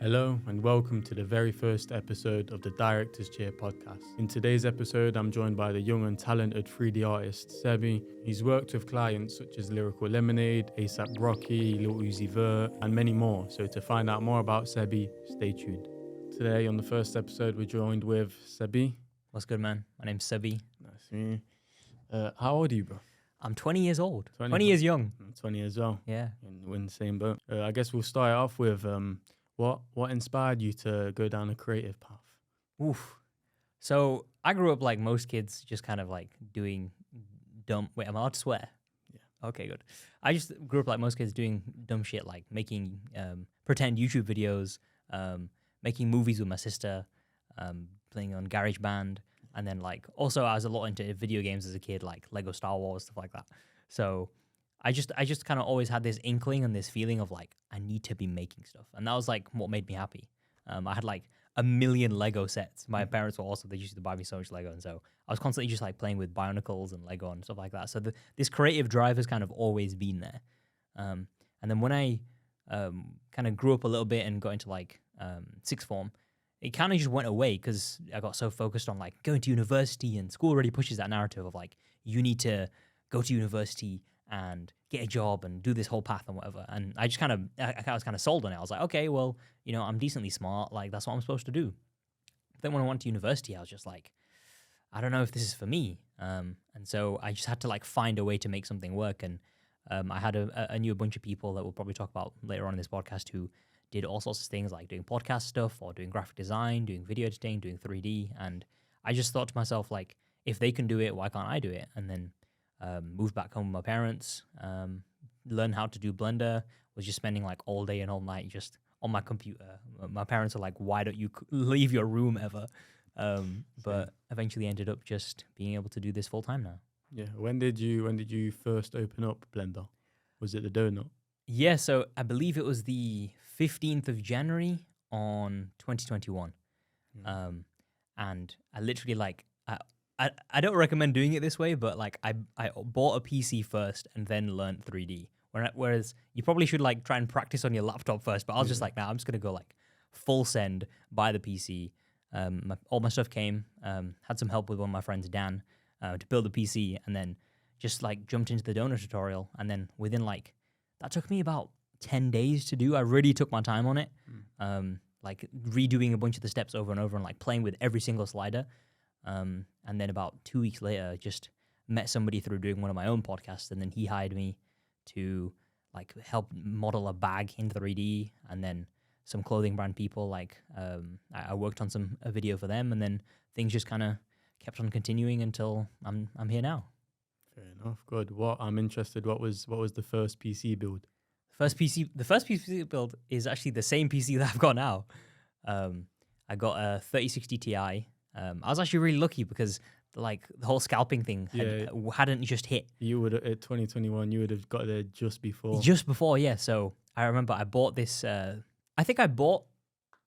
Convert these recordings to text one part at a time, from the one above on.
Hello and welcome to the very first episode of the Director's Chair podcast. In today's episode, I'm joined by the young and talented 3D artist, Sebi. He's worked with clients such as Lyrical Lemonade, ASAP Rocky, Lil Uzi Vert, and many more. So to find out more about Sebi, stay tuned. Today on the first episode, we're joined with Sebi. What's good, man? My name's Sebi. Nice to meet you. How old are you, bro? I'm 20 years old. 20 years young. I'm 20 as well. Yeah. And we're in the same boat. I guess we'll start it off with what inspired you to go down a creative path? Oof. So I grew up like most kids, just kind of like doing dumb. Wait, am I allowed to swear? Yeah. Okay, good. I just grew up like most kids doing dumb shit, like making pretend YouTube videos, making movies with my sister, playing on GarageBand, and then like also I was a lot into video games as a kid, like Lego Star Wars, stuff like that. So I just kind of always had this inkling and this feeling of like I need to be making stuff, and that was like what made me happy. I had like a million Lego sets. My parents were also, they used to buy me so much Lego, and so I was constantly just like playing with Bionicles and Lego and stuff like that. So this creative drive has kind of always been there. And then when I kind of grew up a little bit and got into like sixth form, it kind of just went away because I got so focused on like going to university, and school already pushes that narrative of like you need to go to university and get a job and do this whole path and whatever. And I just kind of, I was kind of sold on it. I was like, okay, well, you know, I'm decently smart. Like, that's what I'm supposed to do. But then when I went to university, I was just like, I don't know if this is for me. And so I just had to like find a way to make something work. And I had I knew a bunch of people that we'll probably talk about later on in this podcast who did all sorts of things like doing podcast stuff or doing graphic design, doing video editing, doing 3D. And I just thought to myself, like, if they can do it, why can't I do it? And then moved back home with my parents, learned how to do Blender, was just spending like all day and all night just on my computer. My parents are like, why don't you leave your room ever? But eventually ended up just being able to do this full time now. Yeah. When did you first open up Blender? Was it the donut? Yeah, so I believe it was the 15th of January on 2021. And I literally like, I don't recommend doing it this way, but like I bought a PC first and then learned 3D. Whereas you probably should like try and practice on your laptop first. But I was just like, nah, I'm just gonna go like full send, buy the PC. All my stuff came. Had some help with one of my friends, Dan, to build the PC, and then just like jumped into the donor tutorial. And then within like that took me about 10 days to do. I really took my time on it, like redoing a bunch of the steps over and over and like playing with every single slider. And then about 2 weeks later, just met somebody through doing one of my own podcasts, and then he hired me to like help model a bag in 3D, and then some clothing brand people. Like I worked on a video for them, and then things just kind of kept on continuing until I'm here now. Fair enough. Good. I'm interested. What was the first PC build? The first PC build is actually the same PC that I've got now. I got a 3060 Ti. I was actually really lucky because like the whole scalping thing hadn't just hit. You would at 2021. You would have got there just before. Just before, yeah. So I remember I bought this. I think I bought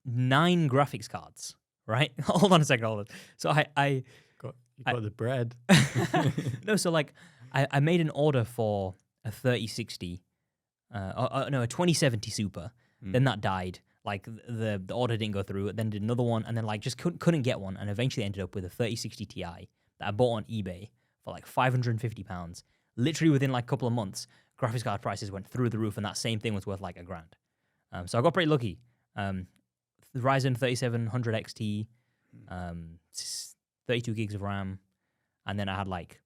9 graphics cards. Right? Hold on a second. So I got the bread. No, so like I made an order for a 3060. A 2070 Super. Then that died. Like the order didn't go through. Then did another one, and then like just couldn't get one, and eventually ended up with a 3060 Ti that I bought on eBay for like £550. Literally within like a couple of months, graphics card prices went through the roof, and that same thing was worth like £1,000. So I got pretty lucky. The Ryzen 3700 XT, 32 gigs of RAM, and then I had like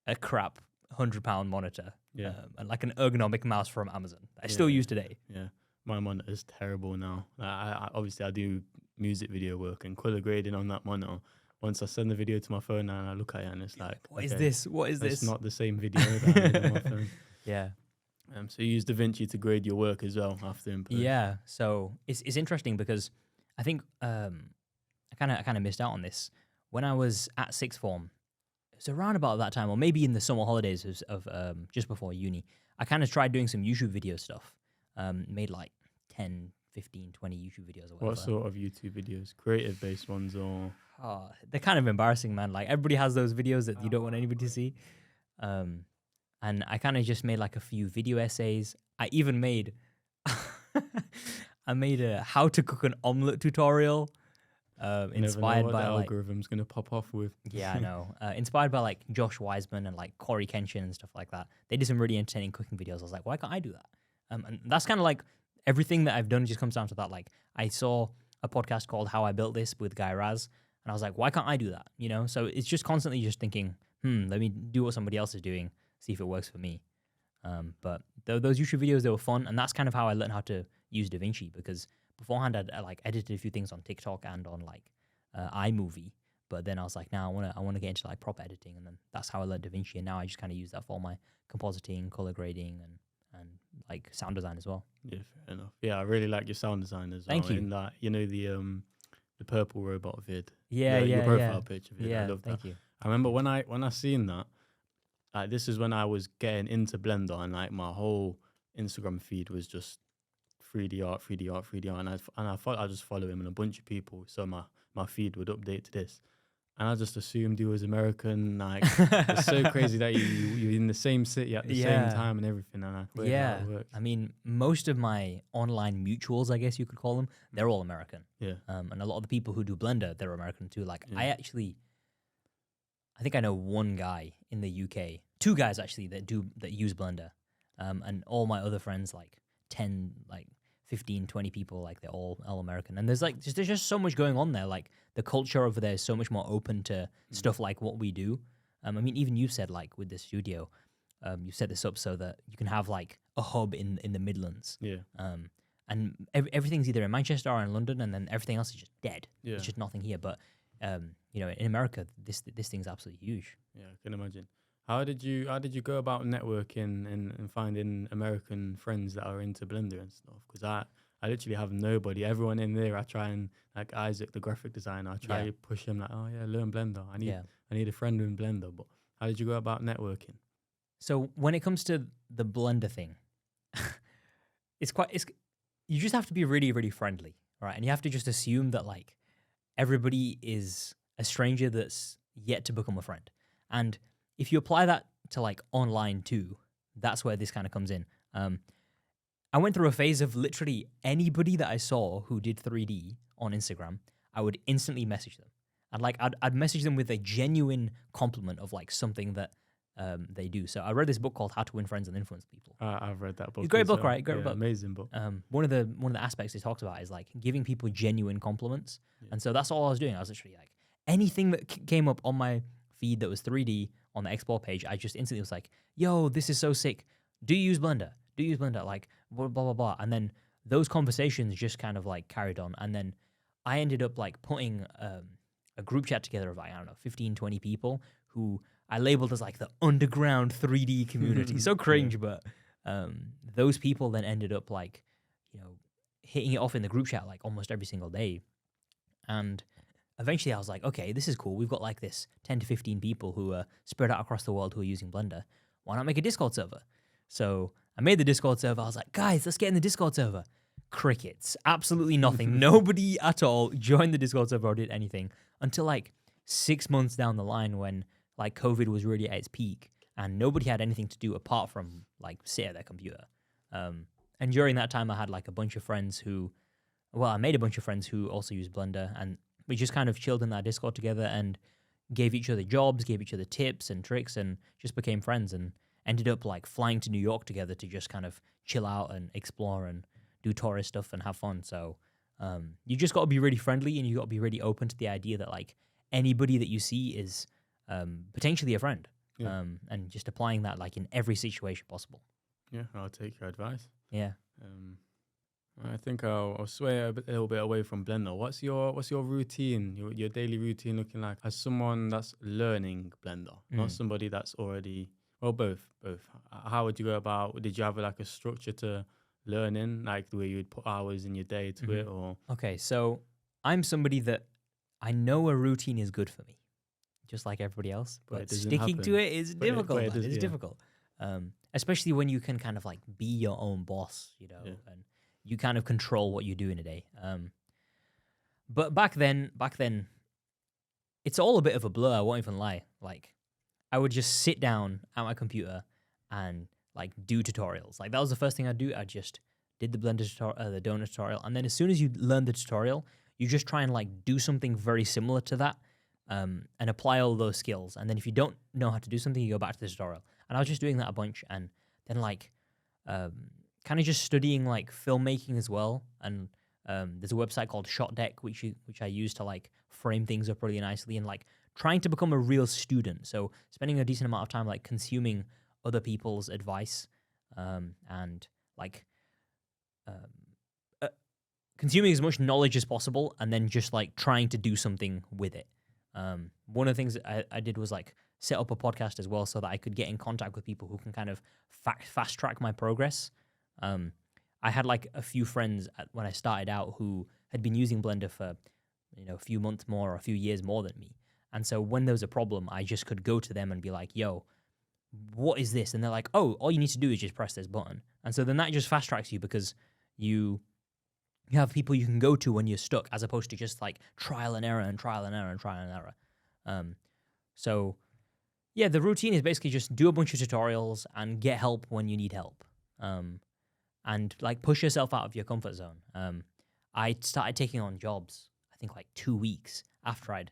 a crap £100 monitor, and like an ergonomic mouse from Amazon that I still use today. Yeah. My monitor is terrible now. I obviously I do music video work, and color grading on that monitor. Once I send the video to my phone and I look at it, and it's like, what is this? What is this? It's not the same video that I did on my phone. Yeah. So you use DaVinci to grade your work as well after input. Yeah. So it's interesting because I think I kind of missed out on this when I was at sixth form. It's around about that time, or maybe in the summer holidays of just before uni. I kind of tried doing some YouTube video stuff. Made like 10, 15, 20 YouTube videos or whatever. What sort of YouTube videos? Creative-based ones or? Oh, they're kind of embarrassing, man. Like everybody has those videos that you don't want anybody to see. And I kind of just made like a few video essays. I even made, I made a how to cook an omelet tutorial. You never know Inspired what by the like algorithm's gonna pop off with. yeah, I know. Inspired by like Josh Wiseman and like Corey Kenshin and stuff like that. They did some really entertaining cooking videos. I was like, why can't I do that? And that's kind of like everything that I've done just comes down to that. Like I saw a podcast called How I Built This with Guy Raz, and I was like, why can't I do that? You know? So it's just constantly just thinking, let me do what somebody else is doing, see if it works for me. But those YouTube videos, they were fun, and that's kind of how I learned how to use DaVinci, because beforehand I like edited a few things on TikTok and on like iMovie, but then I was like, now I want to get into like proper editing, and then that's how I learned DaVinci, and now I just kind of use that for my compositing, color grading, and like sound design as well. Yeah, fair enough. Yeah, I really like your sound design as well. Thank you. In that, you know, the purple robot vid. Yeah, your profile picture vid. Yeah, I love that. thank you. I remember when I seen that, like this is when I was getting into Blender, and like my whole Instagram feed was just 3D art, 3D art, 3D art, and I thought I just follow him and a bunch of people, so my feed would update to this, and I just assumed he was American. Like it's so crazy that you're in the same city at the same time and everything, and I forget how it works. I mean, most of my online mutuals, I guess you could call them, they're all American. Yeah. And a lot of the people who do Blender, they're American too. Like Yeah. I think I know one guy in the UK, two guys actually that use Blender, and all my other friends, like 10, like 15, 20 people, like they're all American. And there's just so much going on there. Like the culture over there is so much more open to stuff like what we do. I mean, even you said like with this studio, you set this up so that you can have like a hub in the Midlands. Yeah. And everything's either in Manchester or in London, and then everything else is just dead. Yeah. It's just nothing here. But you know, in America, this thing's absolutely huge. Yeah, I can imagine. How did you go about networking and finding American friends that are into Blender and stuff? Because I literally have nobody. Everyone in there, I try and, like Isaac, the graphic designer, I try to push him like, oh yeah, learn Blender. I need a friend in Blender. But how did you go about networking? So when it comes to the Blender thing, you just have to be really, really friendly, right? And you have to just assume that like everybody is a stranger that's yet to become a friend. And if you apply that to like online too, that's where this kind of comes in. I went through a phase of literally anybody that I saw who did 3D on Instagram, I would instantly message them. And like I'd message them with a genuine compliment of like something that they do. So I read this book called How to Win Friends and Influence People. I've read that book. It's a great book, well. right? Great book. Amazing book. One of the aspects it talks about is like giving people genuine compliments. Yeah. And so that's all I was doing. I was literally like anything that came up on my feed that was 3D on the explore page, I just instantly was like, yo, this is so sick. Do you use Blender? Do you use Blender? Like blah, blah, blah, blah. And then those conversations just kind of like carried on. And then I ended up like putting a group chat together of like, I don't know, 15, 20 people who I labeled as like the underground 3D community. So cringe, but those people then ended up like, you know, hitting it off in the group chat like almost every single day. And eventually I was like, okay, this is cool. We've got like this 10 to 15 people who are spread out across the world who are using Blender. Why not make a Discord server? So I made the Discord server. I was like, guys, let's get in the Discord server. Crickets. Absolutely nothing. Nobody at all joined the Discord server or did anything until like 6 months down the line when like COVID was really at its peak and nobody had anything to do apart from like sit at their computer. And during that time I had like a bunch of friends who, I made a bunch of friends who also use Blender, and we just kind of chilled in that Discord together and gave each other jobs, gave each other tips and tricks, and just became friends and ended up like flying to New York together to just kind of chill out and explore and do tourist stuff and have fun. So you just got to be really friendly, and you got to be really open to the idea that like anybody that you see is potentially a friend, and just applying that like in every situation possible. Yeah, I'll take your advice. Yeah. I think I'll sway a little bit away from Blender. What's your routine, your daily routine looking like as someone that's learning Blender, not somebody that's already, well, both. How would you go about, did you have like a structure to learning, like the way you would put hours in your day to it, or? Okay, so I'm somebody that I know a routine is good for me, just like everybody else, but sticking to it is difficult. It's difficult. Especially when you can kind of like be your own boss, you know, and you kind of control what you do in a day. But back then, it's all a bit of a blur. I won't even lie. Like, I would just sit down at my computer and like do tutorials. Like that was the first thing I'd do. I'd just did the Blender tutorial, the donut tutorial, and then as soon as you learn the tutorial, you just try and like do something very similar to that, and apply all those skills. And then if you don't know how to do something, you go back to the tutorial. And I was just doing that a bunch, and then like kind of just studying like filmmaking as well. And there's a website called Shot Deck, which I use to like frame things up really nicely, and like trying to become a real student. So spending a decent amount of time like consuming other people's advice, and like consuming as much knowledge as possible, and then just like trying to do something with it. One of the things that I did was like set up a podcast as well, so that I could get in contact with people who can kind of fast track my progress. I had like a few friends when I started out who had been using Blender for a few months more or a few years more than me. And so when there was a problem, I just could go to them and be like, yo, what is this? And they're like, oh, all you need to do is just press this button. And so then that just fast tracks you, because you have people you can go to when you're stuck, as opposed to just like trial and error and trial and error and trial and error. So yeah, the routine is basically just do a bunch of tutorials and get help when you need help. And like push yourself out of your comfort zone. I started taking on jobs, I think like 2 weeks after I'd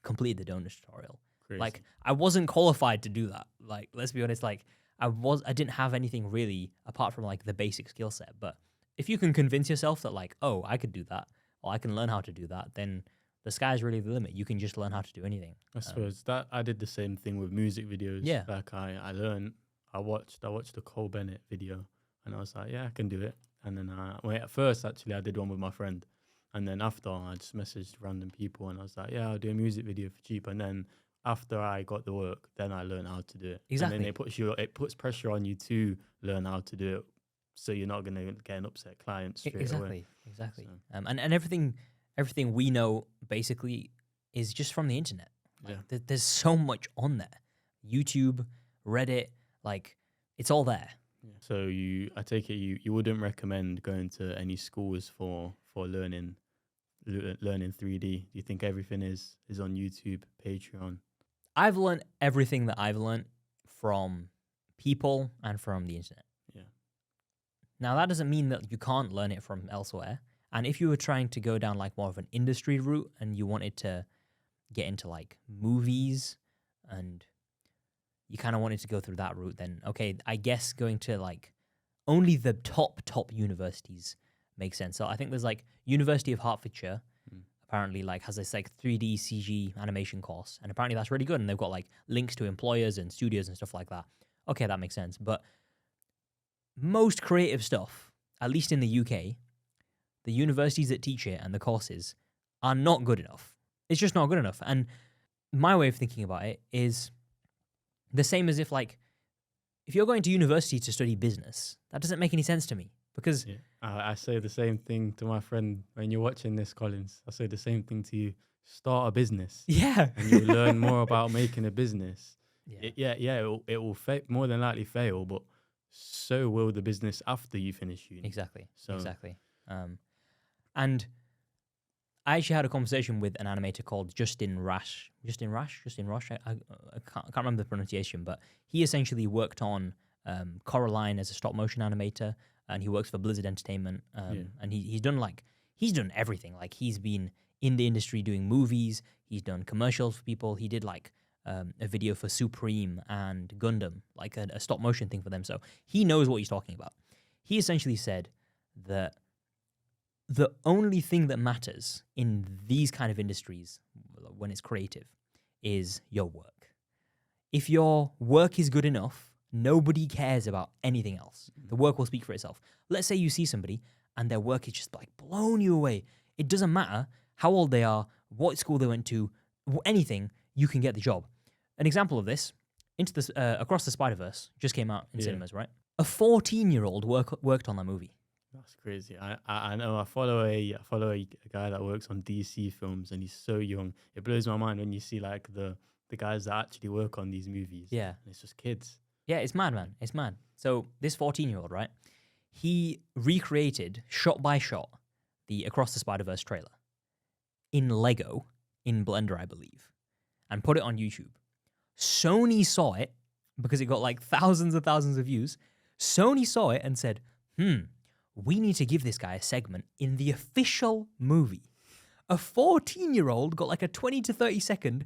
completed the donut tutorial. Crazy. Like I wasn't qualified to do that. Like, let's be honest, like I didn't have anything really apart from like the basic skill set. But if you can convince yourself that like, oh, I could do that, or I can learn how to do that, then the sky's really the limit. You can just learn how to do anything. I suppose that I did the same thing with music videos. Yeah. Like I watched the Cole Bennett video, and I was like, yeah, I can do it. And then at first actually I did one with my friend, and then after I just messaged random people, and I was like, yeah, I'll do a music video for cheap. And then after I got the work, then I learned how to do it. Exactly. And then it puts pressure on you to learn how to do it, so you're not going to get an upset client straight away. Exactly. So. And everything we know basically is just from the internet. Like, Yeah. there's so much on there. YouTube, Reddit, like it's all there. Yeah. So I take it you wouldn't recommend going to any schools for learning 3D. Do you think everything is on YouTube, Patreon? I've learned everything that I've learned from people and from the internet. Yeah. Now that doesn't mean that you can't learn it from elsewhere. And if you were trying to go down like more of an industry route and you wanted to get into like movies and you kind of wanted to go through that route, then okay, I guess going to like only the top universities makes sense. So I think there's like University of Hertfordshire apparently like has this like 3D CG animation course, and apparently that's really good, and they've got like links to employers and studios and stuff like that. Okay, that makes sense. But most creative stuff, at least in the UK, the universities that teach it and the courses are not good enough. It's just not good enough. And my way of thinking about it is the same as if you're going to university to study business, that doesn't make any sense to me, because I say the same thing to my friend when you're watching this, Collins. I say the same thing to you. Start a business. Yeah. And you'll learn more about making a business. Yeah. It will more than likely fail, but so will the business after you finish uni. Exactly. And I actually had a conversation with an animator called Justin Rosh. I can't remember the pronunciation, but he essentially worked on Coraline as a stop motion animator, and he works for Blizzard Entertainment. And he's done everything. Like he's been in the industry doing movies. He's done commercials for people. He did like a video for Supreme and Gundam, like a stop motion thing for them. So he knows what he's talking about. He essentially said that the only thing that matters in these kind of industries when it's creative is your work. If your work is good enough, nobody cares about anything else. The work will speak for itself. Let's say you see somebody and their work is just like blown you away. It doesn't matter how old they are, what school they went to, anything, you can get the job. An example of this, Across the Spider-Verse just came out in cinemas, right? A 14-year-old worked on that movie. That's crazy. I know. I follow a guy that works on DC films, and he's so young. It blows my mind when you see like the guys that actually work on these movies. Yeah, and it's just kids. Yeah, it's mad, man. It's mad. So this 14-year-old, right? He recreated shot by shot the Across the Spider-Verse trailer in Lego, in Blender, I believe, and put it on YouTube. Sony saw it because it got like thousands and thousands of views. Sony saw it and said, we need to give this guy a segment in the official movie. A 14-year-old got like a 20 to 30 second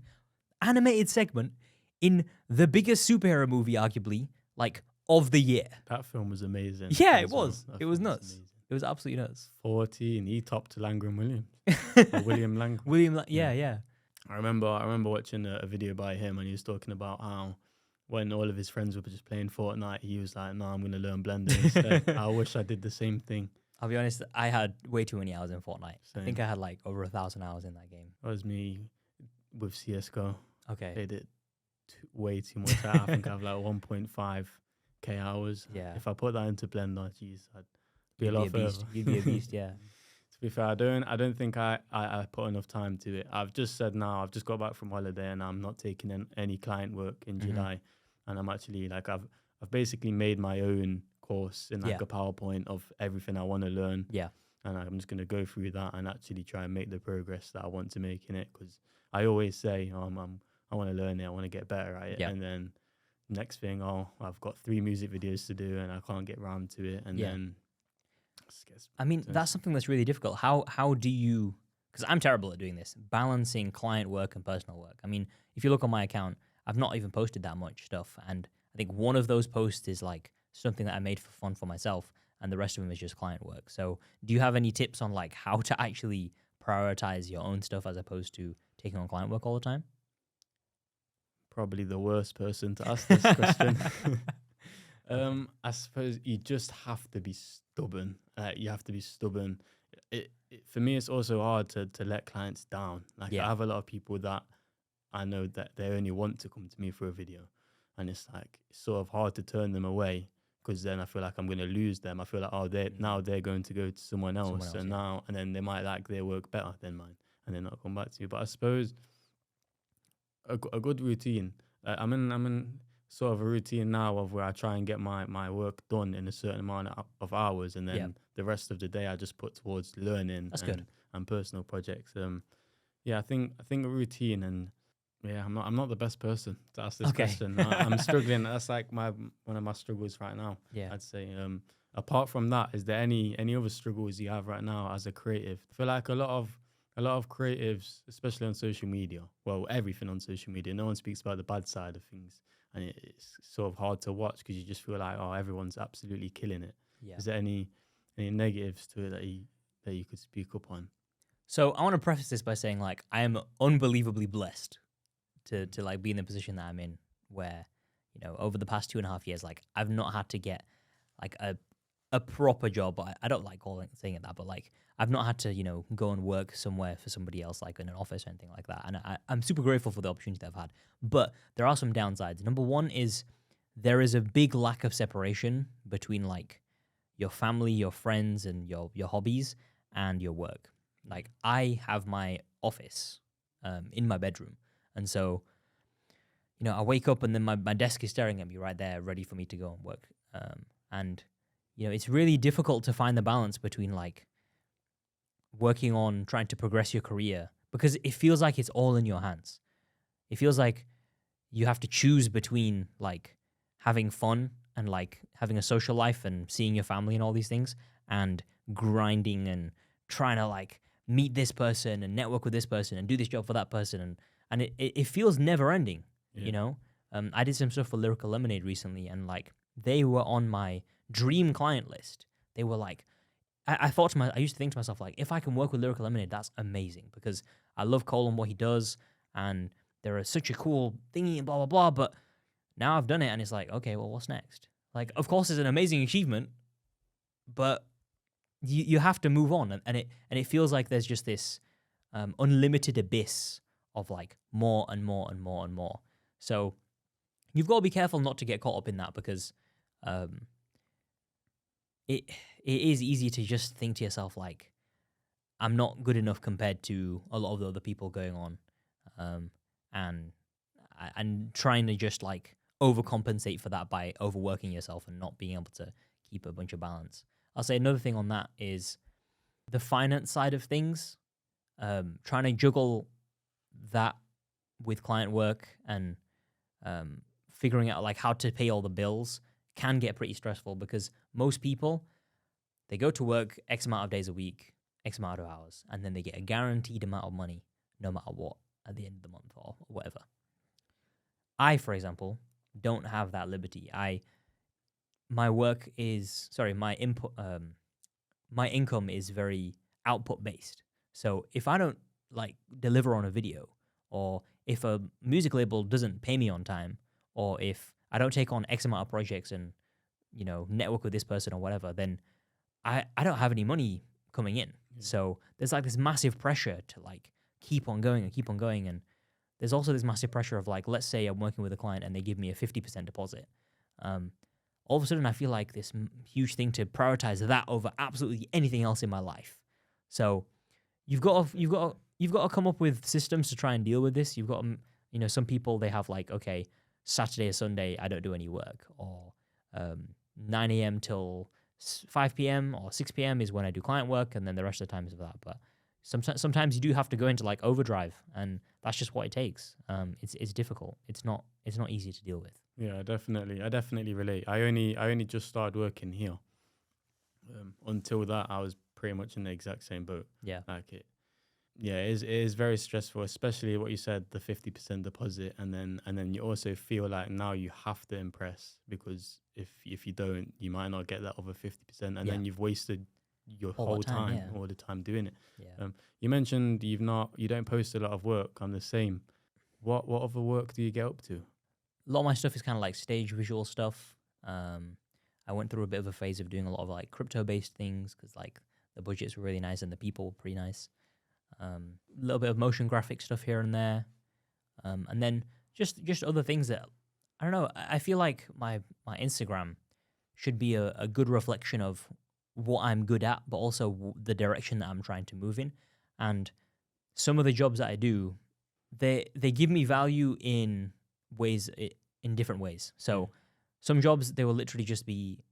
animated segment in the biggest superhero movie, arguably, like, of the year. That film was amazing. Yeah, it as well. was. That It was film nuts. amazing. It was absolutely nuts. 14, he topped Langren Williams. Or William Lang. Yeah. I remember watching a video by him, and he was talking about how when all of his friends were just playing Fortnite, he was like, "No, I'm going to learn Blender instead." I wish I did the same thing. I'll be honest, I had way too many hours in Fortnite. I Same. think I had like over 1,000 hours in that game. That was me with CSGO. Okay. Played it way too much. I think I have like 1.5k hours. Yeah. If I put that into Blender, geez, I'd be You'd a lot be a further. beast. You'd be a beast, yeah. To be fair, I don't think I put enough time to it. I've just said now, I've just got back from holiday and I'm not taking any client work in July. And I'm actually like, I've basically made my own course in like a PowerPoint of everything I want to learn. Yeah. And I'm just going to go through that and actually try and make the progress that I want to make in it. Because I always say, I want to learn it. I want to get better at it. Yeah. And then next thing, I've got 3 music videos to do and I can't get round to it. And then I mean, that's something that's really difficult. How do you, because I'm terrible at doing this, balancing client work and personal work. I mean, if you look on my account, I've not even posted that much stuff. And I think one of those posts is like something that I made for fun for myself, and the rest of them is just client work. So do you have any tips on like how to actually prioritize your own stuff as opposed to taking on client work all the time? Probably the worst person to ask this question. I suppose you just have to be stubborn. You have to be stubborn. For me, it's also hard to let clients down. Like I have a lot of people that I know that they only want to come to me for a video, and it's like it's sort of hard to turn them away because then I feel like I'm going to lose them. I feel like they're going to go to someone else, and then they might like their work better than mine, and then not come back to you. But I suppose a good routine. I'm in sort of a routine now of where I try and get my work done in a certain amount of hours, and then the rest of the day I just put towards learning and personal projects. I think a routine, and I'm not the best person to ask this question. I'm struggling. That's like one of my struggles right now. Yeah, I'd say. Apart from that, is there any other struggles you have right now as a creative? I feel like a lot of creatives, especially on social media, well, everything on social media, no one speaks about the bad side of things. And it's sort of hard to watch because you just feel like, everyone's absolutely killing it. Yeah. Is there any negatives to it that you could speak up on? So I want to preface this by saying, like, I am unbelievably blessed to like be in the position that I'm in, where, you know, over the past 2.5 years, like, I've not had to get like a proper job. I don't like saying it that, but like, I've not had to, you know, go and work somewhere for somebody else, like in an office or anything like that. And I'm super grateful for the opportunity that I've had. But there are some downsides. Number one is there is a big lack of separation between like your family, your friends, and your hobbies and your work. Like I have my office in my bedroom. And so, you know, I wake up and then my desk is staring at me right there, ready for me to go and work. And, you know, it's really difficult to find the balance between like working on trying to progress your career, because it feels like it's all in your hands. It feels like you have to choose between like having fun and like having a social life and seeing your family and all these things, and grinding and trying to like meet this person and network with this person and do this job for that person. And it feels never ending, you know? I did some stuff for Lyrical Lemonade recently, and like they were on my dream client list. They were like, I used to think to myself, like, if I can work with Lyrical Lemonade, that's amazing, because I love Cole and what he does, and they're such a cool thingy and blah, blah, blah. But now I've done it, and it's like, okay, well, what's next? Like, of course, it's an amazing achievement, but you have to move on. And it feels like there's just this unlimited abyss of like more and more and more and more. So you've got to be careful not to get caught up in that, because it is easy to just think to yourself, like, I'm not good enough compared to a lot of the other people going on, and trying to just like overcompensate for that by overworking yourself and not being able to keep a bunch of balance. I'll say another thing on that is the finance side of things. Trying to juggle that with client work and figuring out like how to pay all the bills can get pretty stressful, because most people, They go to work X amount of days a week, X amount of hours, and then they get a guaranteed amount of money no matter what at the end of the month or whatever. I, for example, don't have that liberty. My work is my input, my income is very output based. So if I don't like deliver on a video, or if a music label doesn't pay me on time, or if I don't take on X amount of projects and, you know, network with this person or whatever, then I don't have any money coming in. Yeah. So there's like this massive pressure to like keep on going and keep on going. And there's also this massive pressure of like, let's say I'm working with a client and they give me a 50% deposit. All of a sudden I feel like this huge thing to prioritize that over absolutely anything else in my life. So you've got to come up with systems to try and deal with this. You've got, you know, some people, they have like, okay, Saturday or Sunday, I don't do any work, or 9 a.m. till 5 p.m. or 6 p.m. is when I do client work, and then the rest of the time is for that. But sometimes you do have to go into like overdrive, and that's just what it takes. It's difficult. It's not easy to deal with. Yeah, I definitely relate. I only just started working here. Until that, I was pretty much in the exact same boat. Yeah. Like it is very stressful, especially what you said, the 50% deposit, and then you also feel like now you have to impress, because if you don't, you might not get that other 50%, and then you've wasted your All whole the time, time, all the time doing it. Yeah. You mentioned you don't post a lot of work. I'm the same. What other work do you get up to? A lot of my stuff is kind of like stage visual stuff. I went through a bit of a phase of doing a lot of like crypto based things, because like the budgets were really nice and the people were pretty nice. A little bit of motion graphic stuff here and there, and then just other things that I don't know. I feel like my Instagram should be a good reflection of what I'm good at, but also the direction that I'm trying to move in. And some of the jobs that I do, they give me value in different ways. So some jobs, they will literally just be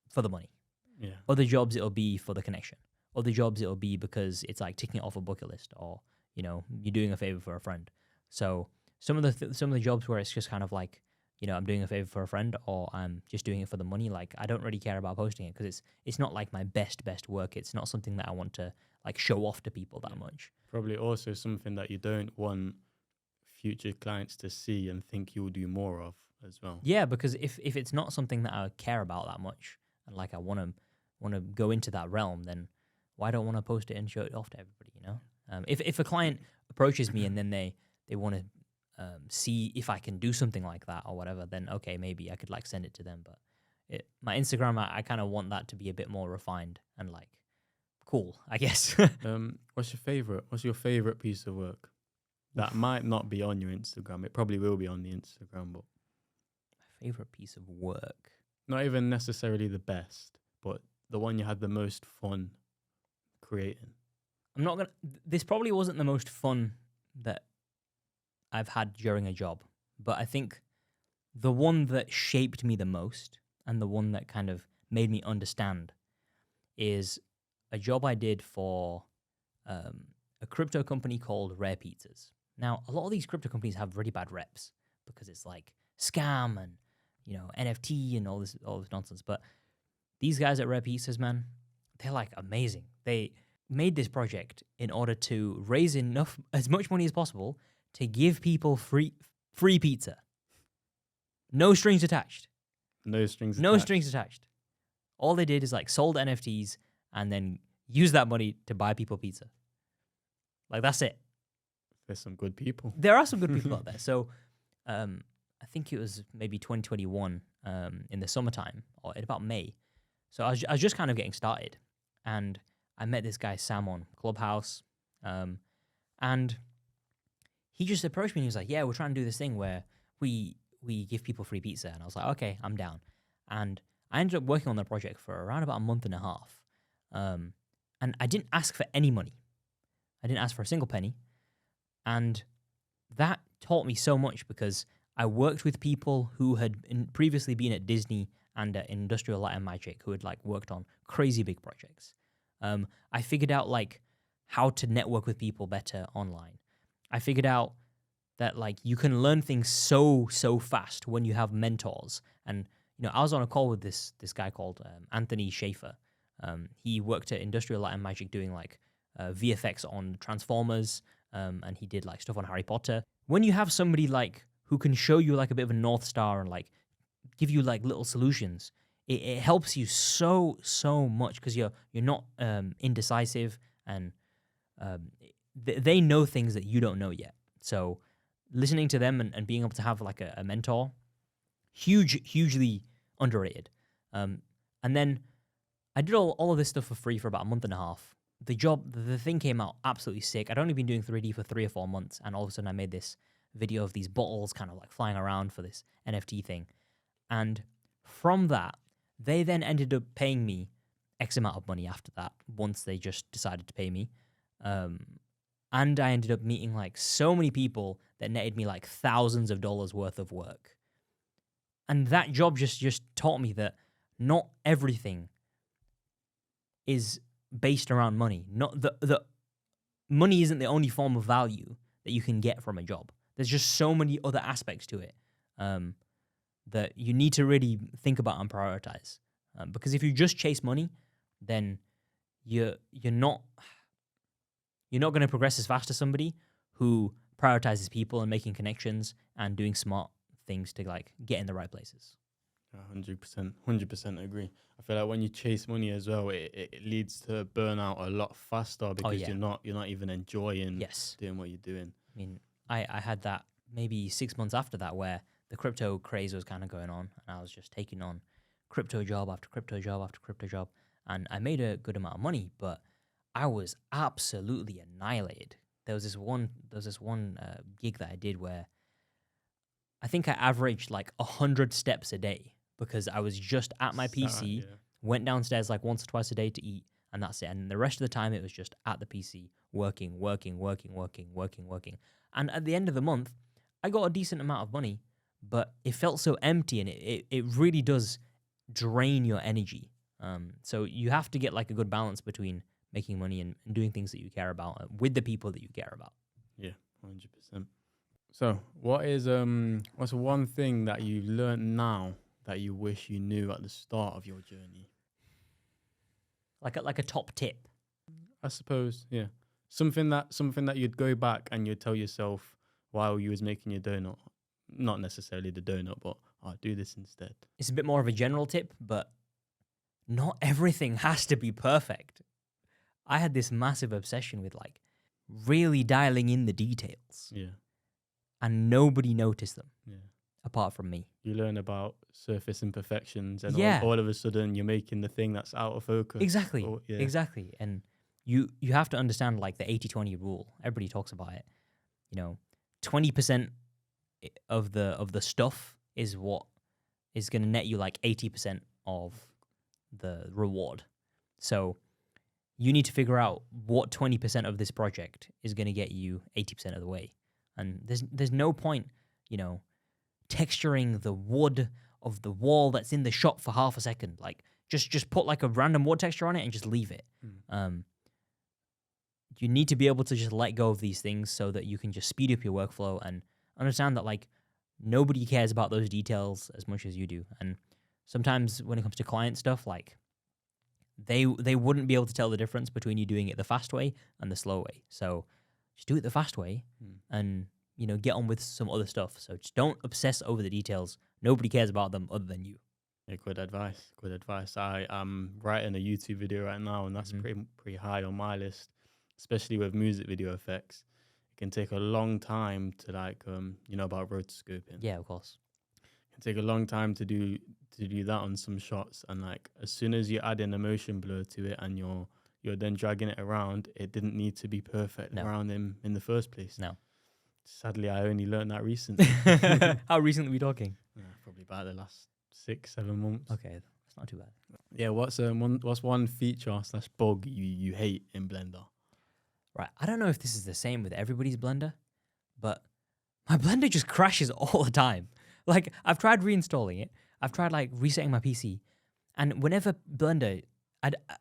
for the money. Yeah. Other jobs, it'll be for the connection. Other jobs, it'll be because it's like ticking it off a bucket list, or, you know, you're doing a favor for a friend. So some of the jobs where it's just kind of like, you know, I'm doing a favor for a friend, or I'm just doing it for the money. Like, I don't really care about posting it, because it's not like my best work. It's not something that I want to like show off to people that much. Probably also something that you don't want future clients to see and think you'll do more of as well. Yeah, because if it's not something that I care about that much, and like I want to go into that realm, then why don't I want to post it and show it off to everybody, you know? If a client approaches me and then they want to see if I can do something like that or whatever, then okay, maybe I could like send it to them. But my Instagram, I kind of want that to be a bit more refined and like cool, I guess. What's your favorite piece of work that might not be on your Instagram? It probably will be on the Instagram, but My favorite piece of work. not even necessarily the best, but the one you had the most fun creating. This probably wasn't the most fun that I've had during a job, but I think the one that shaped me the most, and the one that kind of made me understand, is a job I did for a crypto company called Rare Pizzas. Now, a lot of these crypto companies have really bad reps because it's like scam and, you know, NFT and all this nonsense. But these guys at Rare Pizzas, man, they're like amazing. They made this project in order to raise as much money as possible to give people free pizza. No strings attached. No strings attached. All they did is like sold NFTs and then used that money to buy people pizza. Like, that's it. There's some good people. There are some good people out there. So I think it was maybe 2021 in the summertime, or in about May. So I was just kind of getting started, and I met this guy Sam on Clubhouse, and he just approached me and he was like, "Yeah, we're trying to do this thing where we give people free pizza." And I was like, "Okay, I'm down." And I ended up working on that project for around about a month and a half, and I didn't ask for any money. I didn't ask for a single penny, and that taught me so much, because I worked with people who had previously been at Disney and at Industrial Light and Magic, who had like worked on crazy big projects. I figured out like how to network with people better online. I figured out that like you can learn things so fast when you have mentors. And you know, I was on a call with this guy called Anthony Schaefer, He worked at Industrial Light and Magic doing like VFX on Transformers, and he did like stuff on Harry Potter. When you have somebody like who can show you like a bit of a North Star and like give you like little solutions, it helps you so much because you're not indecisive, and they know things that you don't know yet. So listening to them and being able to have like a mentor, hugely underrated. And then I did all of this stuff for free for about a month and a half. The thing came out absolutely sick. I'd only been doing 3D for 3 or 4 months, and all of a sudden I made this video of these bottles kind of like flying around for this NFT thing. And from that, they then ended up paying me X amount of money after that, once they just decided to pay me. And I ended up meeting like so many people that netted me like thousands of dollars worth of work. And that job just taught me that not everything is based around money. Not the money isn't the only form of value that you can get from a job. There's just so many other aspects to it that you need to really think about and prioritize. Because if you just chase money, then you're not going to progress as fast as somebody who prioritizes people and making connections and doing smart things to like get in the right places. 100% agree. I feel like when you chase money as well, it leads to burnout a lot faster because you're not even enjoying doing what you're doing. I mean, I had that maybe 6 months after that where the crypto craze was kind of going on, and I was just taking on crypto job after crypto job after crypto job, and I made a good amount of money, but I was absolutely annihilated. There was this one gig that I did where I think I averaged like 100 steps a day because I was just at my PC, went downstairs like once or twice a day to eat, and that's it. And the rest of the time it was just at the PC, working. And at the end of the month, I got a decent amount of money, but it felt so empty, and it really does drain your energy. So you have to get like a good balance between making money and doing things that you care about with the people that you care about. Yeah, 100%. So what's one thing that you learned now that you wish you knew at the start of your journey? Like a top tip. I suppose, yeah. Something that you'd go back and you'd tell yourself while you was making your donut. Not necessarily the donut, but I'll do this instead. It's a bit more of a general tip, but not everything has to be perfect. I had this massive obsession with like really dialing in the details. Yeah. And nobody noticed them. Yeah. Apart from me. You learn about surface imperfections, and Yeah. all of a sudden you're making the thing that's out of focus. Exactly. Yeah. Exactly. And you have to understand like the 80-20 rule. Everybody talks about it. 20% of the stuff is what is going to net you like 80% of the reward. So you need to figure out what 20% of this project is going to get you 80% of the way. And there's no point, texturing the wood of the wall that's in the shot for half a second. Like just put like a random wood texture on it and just leave it. You need to be able to just let go of these things so that you can just speed up your workflow and understand that like nobody cares about those details as much as you do. And sometimes when it comes to client stuff, like they wouldn't be able to tell the difference between you doing it the fast way and the slow way. So just do it the fast way and, get on with some other stuff. So just don't obsess over the details. Nobody cares about them other than you. Yeah, good advice. Good advice. I am writing a YouTube video right now, and that's pretty high on my list, especially with music video effects. It can take a long time to about rotoscoping. Yeah, of course. It can take a long time to do that on some shots, and like as soon as you add in a motion blur to it and you're then dragging it around, it didn't need to be perfect around him in the first place. No. Sadly, I only learned that recently. How recently are we talking? Probably about the last 6-7 months. Okay, that's not too bad. Yeah, what's one feature / bug you hate in Blender? Right, I don't know if this is the same with everybody's Blender, but my Blender just crashes all the time. Like, I've tried reinstalling it. I've tried, like, resetting my PC. And whenever Blender,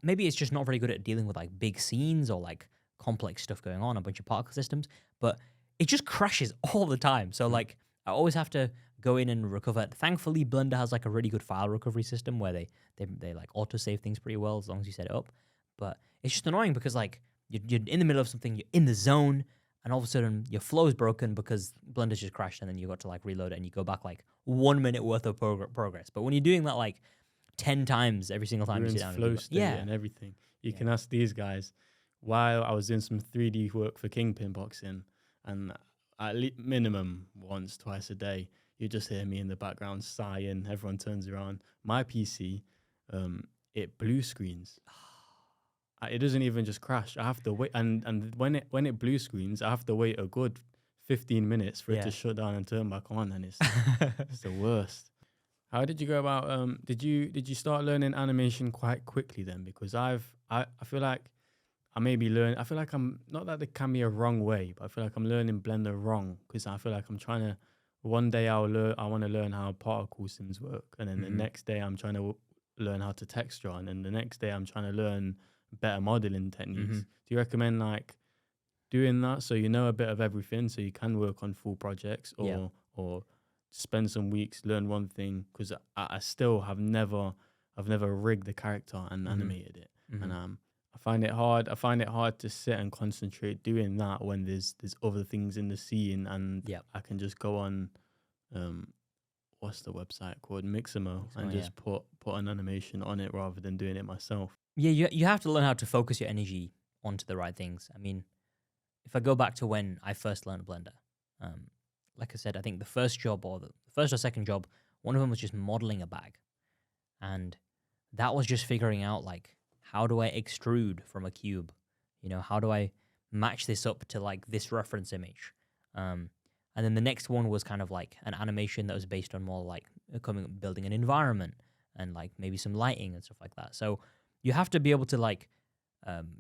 maybe it's just not very good at dealing with, like, big scenes or, like, complex stuff going on, a bunch of particle systems, but it just crashes all the time. So, like, I always have to go in and recover. Thankfully, Blender has like a really good file recovery system where they like auto save things pretty well as long as you set it up. But it's just annoying because like you're in the middle of something, you're in the zone, and all of a sudden your flow is broken because Blender's just crashed, and then you got to like reload it and you go back like 1 minute worth of progress. But when you're doing that like 10 times every single time you sit down, flow and state and everything. You can ask these guys. While I was doing some 3D work for Kingpin Boxing, and at minimum once, twice a day, you just hear me in the background sighing. Everyone turns around. My PC, it blue screens. It doesn't even just crash. I have to wait, and when it blue screens, I have to wait a good 15 minutes for it to shut down and turn back on, and it's it's the worst. How did you go about? Did you start learning animation quite quickly then? Because I feel like I feel like I'm not that it can be a wrong way, but I feel like I'm learning Blender wrong because I feel like I'm trying to. One day I want to learn how particle sims work, and then the next day I'm trying to learn how to texture, and then the next day I'm trying to learn better modeling techniques. Do you recommend like doing that so you know a bit of everything so you can work on full projects, or spend some weeks learn one thing? Because I still have never rigged the character and animated it, and I find it hard. I find it hard to sit and concentrate doing that when there's other things in the scene, and I can just go on, what's the website called, Mixamo, and just put an animation on it rather than doing it myself. Yeah, you have to learn how to focus your energy onto the right things. I mean, if I go back to when I first learned Blender, like I said, I think the first job or the first or second job, one of them was just modeling a bag, and that was just figuring out like, how do I extrude from a cube? You know, how do I match this up to like this reference image? And then the next one was kind of like an animation that was based on more like building an environment and like maybe some lighting and stuff like that. So you have to be able to like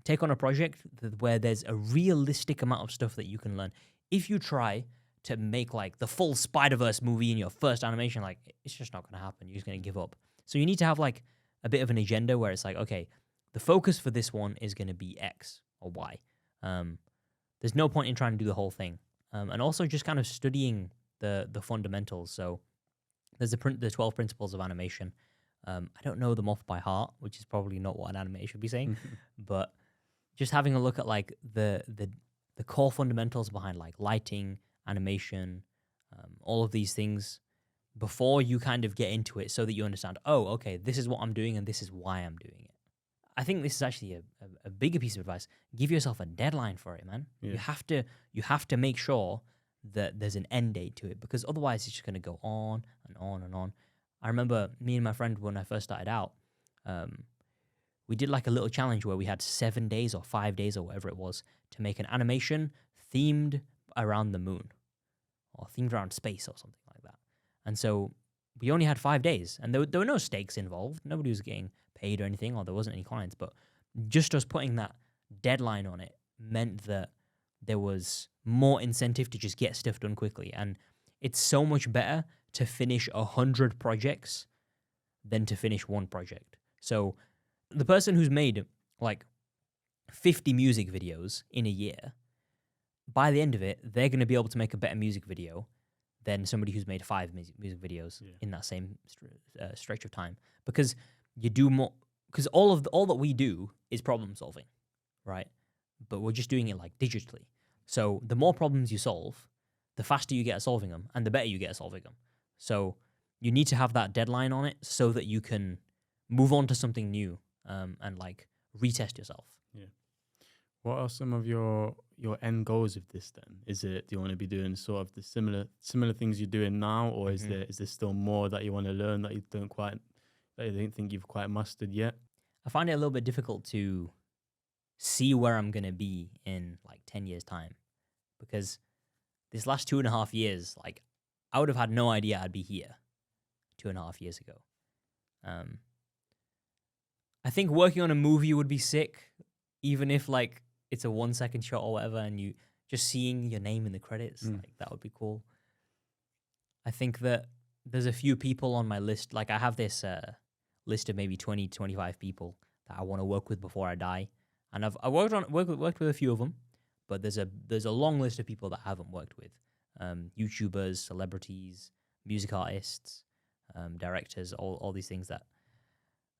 take on a project where there's a realistic amount of stuff that you can learn. If you try to make like the full Spider-Verse movie in your first animation, like it's just not going to happen. You're just going to give up. So you need to have like a bit of an agenda where it's like, okay, the focus for this one is going to be X or Y. There's no point in trying to do the whole thing. And also just kind of studying the fundamentals. So there's the 12 principles of animation. I don't know them off by heart, which is probably not what an anime should be saying. But just having a look at like the core fundamentals behind like lighting, animation, all of these things before you kind of get into it so that you understand, oh, okay, this is what I'm doing and this is why I'm doing it. I think this is actually a bigger piece of advice. Give yourself a deadline for it, man. Yeah. You have to make sure that there's an end date to it, because otherwise it's just going to go on and on and on. I remember me and my friend, when I first started out, we did like a little challenge where we had 7 days or 5 days or whatever it was to make an animation themed around the moon or themed around space or something like that. And so we only had 5 days, and there were no stakes involved. Nobody was getting paid or anything, or there wasn't any clients, but just us putting that deadline on it meant that there was more incentive to just get stuff done quickly. And it's so much better to finish 100 projects than to finish one project. So the person who's made like 50 music videos in a year, by the end of it, they're going to be able to make a better music video than somebody who's made 5 music videos in that same stretch of time, because you do more. Because all that we do is problem solving, right? But we're just doing it like digitally. So the more problems you solve, the faster you get at solving them, and the better you get at solving them. So you need to have that deadline on it so that you can move on to something new, and like retest yourself. Yeah. What are some of your end goals of this then? Do you want to be doing sort of the similar things you're doing now, or is there still more that you want to learn that you don't think you've quite mastered yet? I find it a little bit difficult to see where I'm going to be in like 10 years time, because this last 2.5 years, like I would have had no idea I'd be here 2.5 years ago. I think working on a movie would be sick, even if like it's a 1-second shot or whatever, and you just seeing your name in the credits, like that would be cool. I think that there's a few people on my list. Like I have this list of maybe 20, 25 people that I want to work with before I die. And I've worked with a few of them, but there's a long list of people that I haven't worked with. YouTubers, celebrities, music artists, directors, all these things that.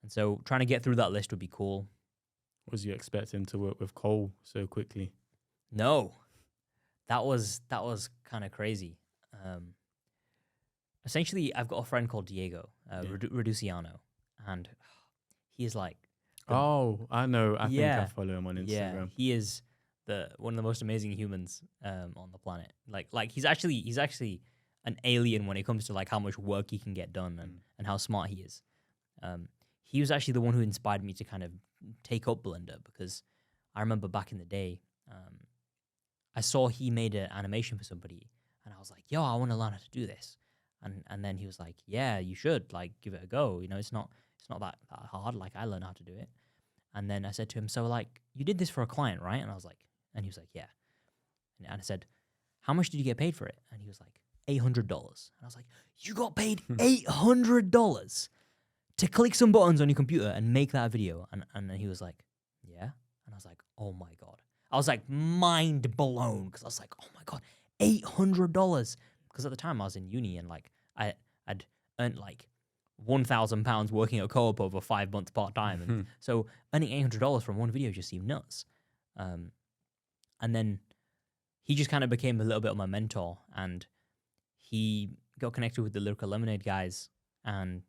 And so trying to get through that list would be cool. Was you expecting to work with Cole so quickly? No, that was kind of crazy. Essentially, I've got a friend called Diego Reduciano, and he is like, Oh, I know. I think I Yeah. follow him on yeah, Instagram. he is one of the most amazing humans on the planet. Like he's actually an alien when it comes to like how much work he can get done and how smart he is. He was actually the one who inspired me to kind of take up Blender, because I remember back in the day, I saw he made an animation for somebody, and I was like, "Yo, I want to learn how to do this." And then he was like, "Yeah, you should like give it a go. You know, it's not that hard. Like I learned how to do it." And then I said to him, "So like you did this for a client, right?" And I was like, and he was like, "Yeah." And I said, "How much did you get paid for it?" And he was like, $800. And I was like, "You got paid $800 to click some buttons on your computer and make that video?" And then he was like, "Yeah." And I was like, "Oh my God." I was like mind blown, because I was like, "Oh my God, $800." Because at the time I was in uni, and like I'd earned like £1,000 working at Co-op over 5 months part time. And so earning $800 from one video just seemed nuts. And then he just kind of became a little bit of my mentor, and he got connected with the Lyrical Lemonade guys and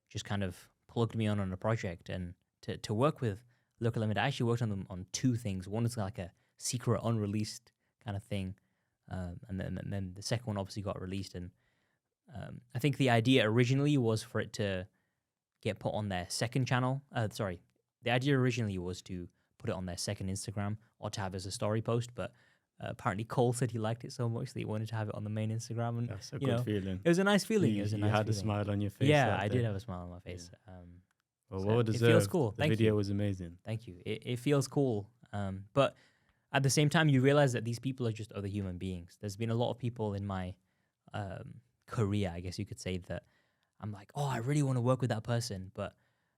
just kind of plugged me on a project. And to work with Lyrical Lemonade, I actually worked on them on two things. One is like a secret unreleased kind of thing. And then the second one obviously got released. And I think the idea originally was for it to get put on their second channel. The idea originally was to put it on their second Instagram or to have as a story post. But apparently Cole said he liked it so much that he wanted to have it on the main Instagram. And That's a good feeling. it was a nice feeling. You had a smile on your face. Yeah, I did have a smile on my face. Well, So well it deserved. feels cool. The Thank video you. was amazing. Thank you. It feels cool. But at the same time, you realize that these people are just other human beings. There's been a lot of people in my career, I guess you could say, that I'm like, oh, I really want to work with that person. But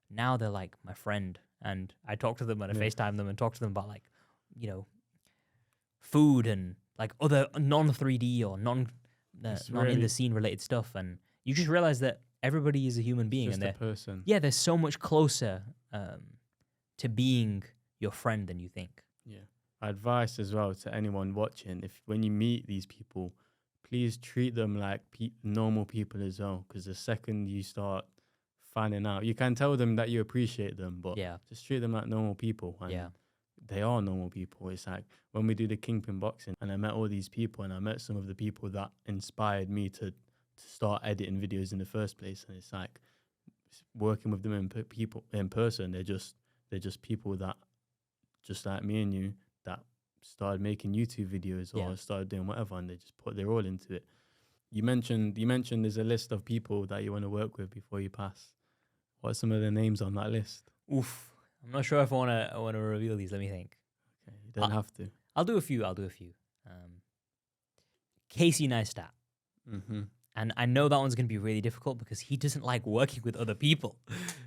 now they're like my friend. And I talk to them and I FaceTime them and talk to them about like, food and like other non-3D or non in the scene related stuff. And you just realize that everybody is a human being. Just and a person. yeah, they're so much closer to being your friend than you think. Yeah. Advice as well to anyone watching: when you meet these people, please treat them like normal people as well. Because the second you start finding out, you can tell them that you appreciate them, but just treat them like normal people. And they are normal people. It's like when we do the Kingpin boxing, and I met all these people, and I met some of the people that inspired me to start editing videos in the first place. And it's like working with them in person. They're just people that just like me and you that started making YouTube videos or started doing whatever, and they just put their all into it. You mentioned there's a list of people that you want to work with before you pass. What are some of the names on that list? Oof, I'm not sure if I want to reveal these. Let me think. Okay, you don't have to. I'll do a few. Casey Neistat. Mm-hmm. And I know that one's going to be really difficult because he doesn't like working with other people.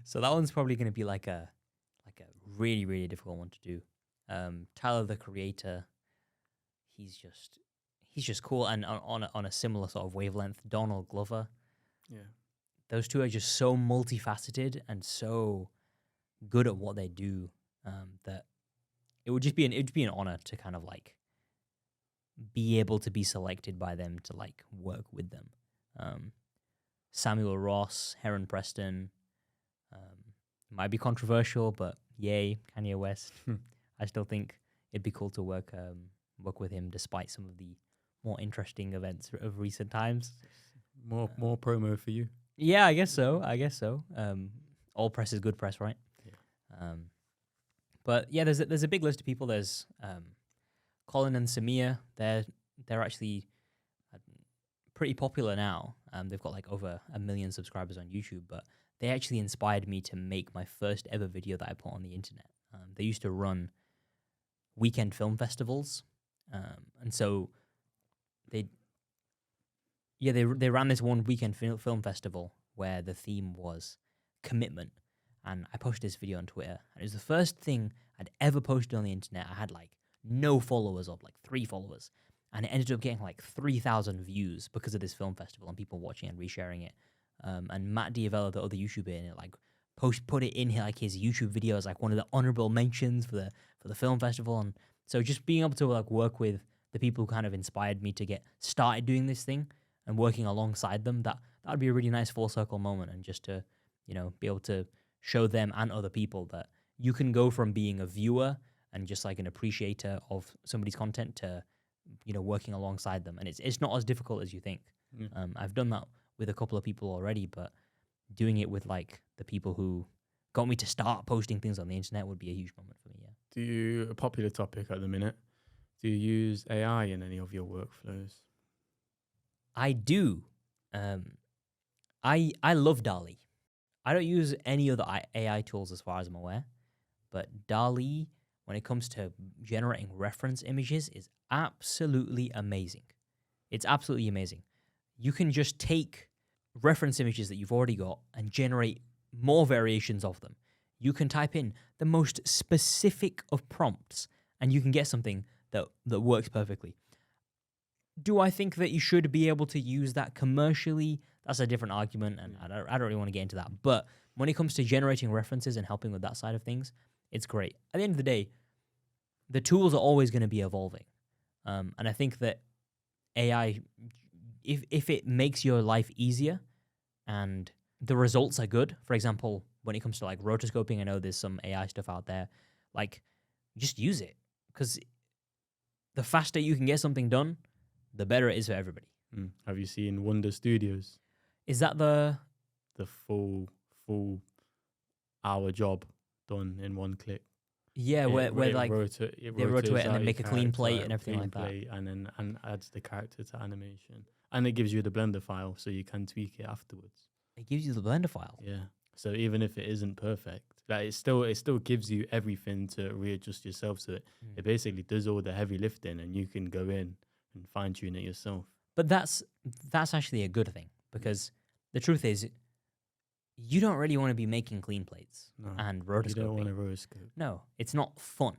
So that one's probably going to be like a really, really difficult one to do. Tyler, the Creator, he's just cool. And on a similar sort of wavelength, Donald Glover. Yeah. Those two are just so multifaceted and so good at what they do that it would be an honor to kind of like be able to be selected by them to like work with them. Samuel Ross, Heron Preston, might be controversial, but yay, Kanye West. I still think it'd be cool to work with him, despite some of the more interesting events of recent times. More promo for you. Yeah, I guess so. All press is good press, right? Yeah. But yeah, there's a big list of people. There's Colin and Samir. They're actually pretty popular now. They've got like over 1 million subscribers on YouTube, but they actually inspired me to make my first ever video that I put on the internet. They used to run weekend film festivals, and so they ran this one weekend film festival where the theme was commitment. And I posted this video on Twitter, and it was the first thing I'd ever posted on the internet. I had like no followers, of like 3 followers. and it ended up getting like 3,000 views because of this film festival and people watching and resharing it. And Matt Diavella, the other YouTuber in it, like put it in like his YouTube video as like one of the honorable mentions for the film festival. And so just being able to like work with the people who kind of inspired me to get started doing this thing and working alongside them, that'd be a really nice full circle moment. And just to, be able to show them and other people that you can go from being a viewer and just like an appreciator of somebody's content to, working alongside them. And it's not as difficult as you think. I've done that with a couple of people already, but doing it with like the people who got me to start posting things on the internet would be a huge moment for me. Yeah. A popular topic at the minute, do you use AI in any of your workflows? I do. I love DALL-E. I don't use any other AI tools as far as I'm aware, but DALL-E, when it comes to generating reference images, is absolutely amazing. It's absolutely amazing. You can just take reference images that you've already got and generate more variations of them. You can type in the most specific of prompts and you can get something that works perfectly. Do I think that you should be able to use that commercially? That's a different argument, and I don't really want to get into that. But when it comes to generating references and helping with that side of things, it's great. At the end of the day, the tools are always going to be evolving. And I think that AI, if it makes your life easier and the results are good, for example, when it comes to like rotoscoping, I know there's some AI stuff out there, like just use it, because the faster you can get something done, the better it is for everybody. Have you seen Wonder Studios? Is that the full hour job done in one click? Yeah, where like they rotate and then make a clean plate and everything like that, and adds the character to animation, and it gives you the Blender file so you can tweak it afterwards. It gives you the Blender file. Yeah. So even if it isn't perfect, like it still gives you everything to readjust yourself to it. It basically does all the heavy lifting, and you can go in and fine tune it yourself. But that's actually a good thing, because the truth is, you don't really want to be making clean plates and rotoscoping. You don't want to rotoscope. No, it's not fun.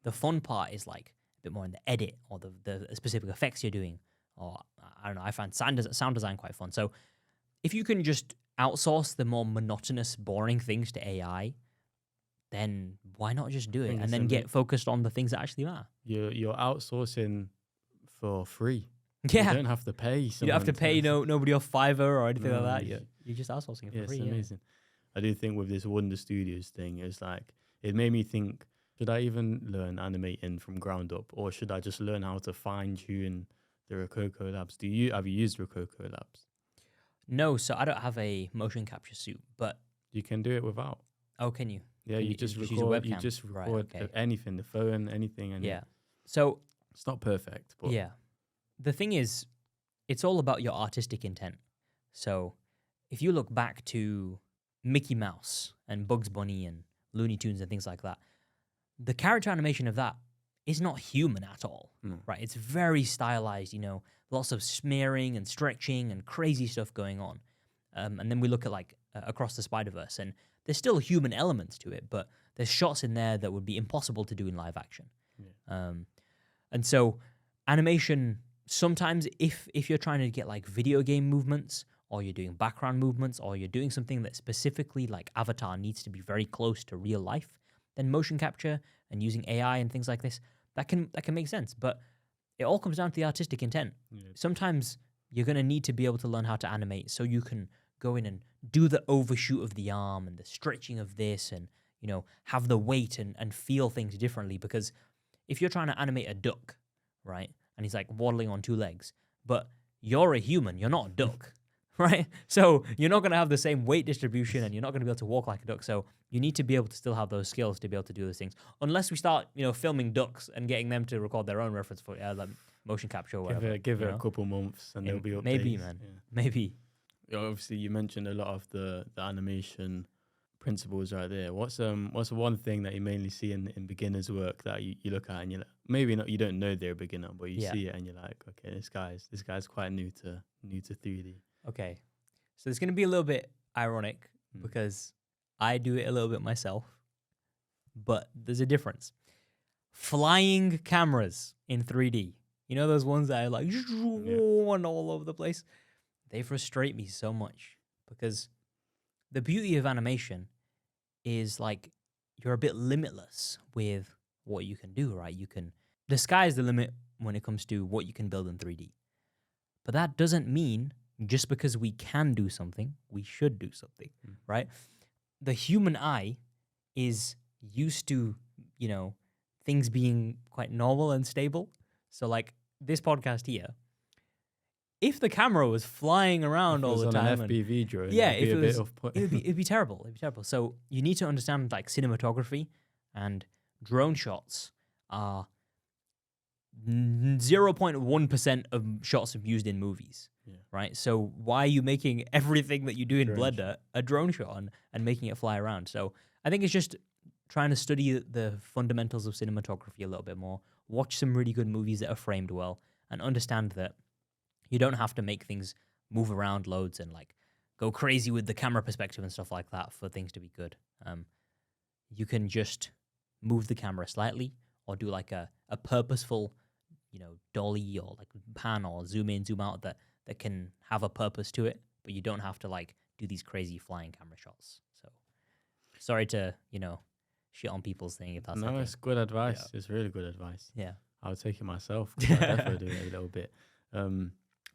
The fun part is like a bit more in the edit or the specific effects you're doing. Or I don't know, I find sound design quite fun. So if you can just outsource the more monotonous, boring things to AI, then why not just do it and then get focused on the things that actually matter? You're outsourcing for free. Yeah. You don't have to pay. You don't have to pay nobody off Fiverr or anything like that. You're just outsourcing it for free. It's amazing. I do think with this Wonder Studios thing, it's like, it made me think, should I even learn animating from ground up, or should I just learn how to fine tune the Rococo Labs? Have you used Rococo Labs? No, so I don't have a motion capture suit, but you can do it without. Oh, can you? Yeah, you just record. You just record anything, the phone, anything, and So it's not perfect, but the thing is, it's all about your artistic intent. So if you look back to Mickey Mouse and Bugs Bunny and Looney Tunes and things like that, the character animation of that is not human at all, right? It's very stylized, lots of smearing and stretching and crazy stuff going on. And then we look at like Across the Spider-Verse, and there's still human elements to it, but there's shots in there that would be impossible to do in live action. Yeah. And so animation, sometimes if you're trying to get like video game movements, or you're doing background movements, or you're doing something that specifically like Avatar needs to be very close to real life, then motion capture and using AI and things like this, that can make sense. But it all comes down to the artistic intent. Yeah. Sometimes you're going to need to be able to learn how to animate so you can go in and do the overshoot of the arm and the stretching of this, and have the weight and feel things differently. Because if you're trying to animate a duck, right, and he's like waddling on two legs, but you're a human, you're not a duck, right? So you're not going to have the same weight distribution, and you're not going to be able to walk like a duck. So you need to be able to still have those skills to be able to do those things. Unless we start, filming ducks and getting them to record their own reference for like motion capture or whatever. Give it a couple months and they'll be updated. Maybe, man. Yeah. Maybe. Obviously, you mentioned a lot of the animation principles right there. What's one thing that you mainly see in beginners' work that you look at and you're like, maybe not, you don't know they're a beginner, but you see it and you're like, okay, this guy's quite new to 3D. Okay, so it's going to be a little bit ironic because I do it a little bit myself, but there's a difference. Flying cameras in 3D. You know those ones that are like and all over the place? They frustrate me so much because the beauty of animation is like you're a bit limitless with what you can do, right? The sky's the limit when it comes to what you can build in 3D. But that doesn't mean just because we can do something, we should do something, right? The human eye is used to, things being quite normal and stable. So like this podcast here, if the camera was flying around all the time, on an FPV drone, yeah, it'd be if a it bit was, off-put. it'd be terrible. It'd be terrible. So you need to understand like cinematography, and drone shots are 0.1% of shots used in movies, right? So why are you making everything that you do in Blender a drone shot and making it fly around? So I think it's just trying to study the fundamentals of cinematography a little bit more, watch some really good movies that are framed well, and understand that you don't have to make things move around loads and like go crazy with the camera perspective and stuff like that for things to be good. You can just move the camera slightly or do like a purposeful, dolly or like pan or zoom in, zoom out that can have a purpose to it, but you don't have to like do these crazy flying camera shots. So sorry to, shit on people's thing if that's No, okay. it's good advice. Yeah. It's really good advice. Yeah. I would take it myself. I definitely do it a little bit.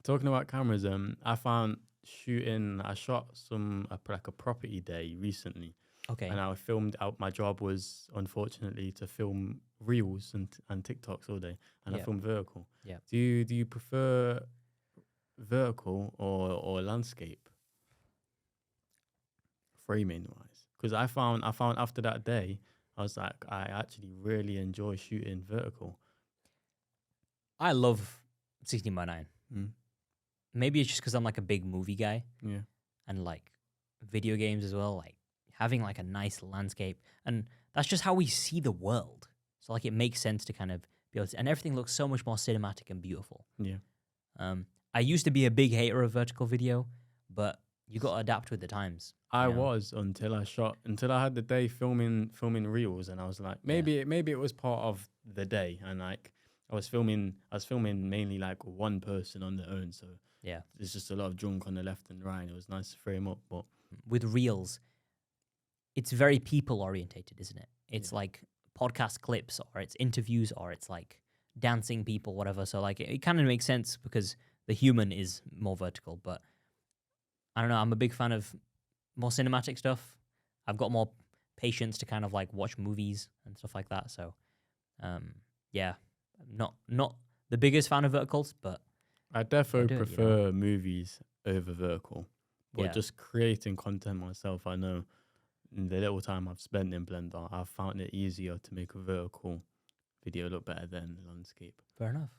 Talking about cameras, I shot some like a property day recently. Okay. And I filmed out. My job was unfortunately to film reels and TikToks all day, and I filmed vertical. Yeah. Do you prefer vertical or landscape framing wise? Because I found after that day, I was like, I actually really enjoy shooting vertical. I love 16:9. Maybe it's just because I'm like a big movie guy. Yeah. And like video games as well, like having like a nice landscape. And that's just how we see the world. So like it makes sense to kind of be able to, and everything looks so much more cinematic and beautiful. Yeah. I used to be a big hater of vertical video, but you got to adapt with the times. I was until I had the day filming reels, and I was like, maybe it was part of the day, and like I was filming mainly like one person on their own, so yeah, there's just a lot of junk on the left and right. It was nice to frame up, but with reels, it's very people orientated, isn't it? It's like podcast clips, or it's interviews, or it's like dancing people, whatever. So like it kind of makes sense because the human is more vertical, but I don't know. I'm a big fan of more cinematic stuff. I've got more patience to kind of like watch movies and stuff like that. So, yeah, not the biggest fan of verticals, but I definitely prefer movies over vertical. But just creating content myself, I know in the little time I've spent in Blender, I've found it easier to make a vertical video look better than landscape. Fair enough.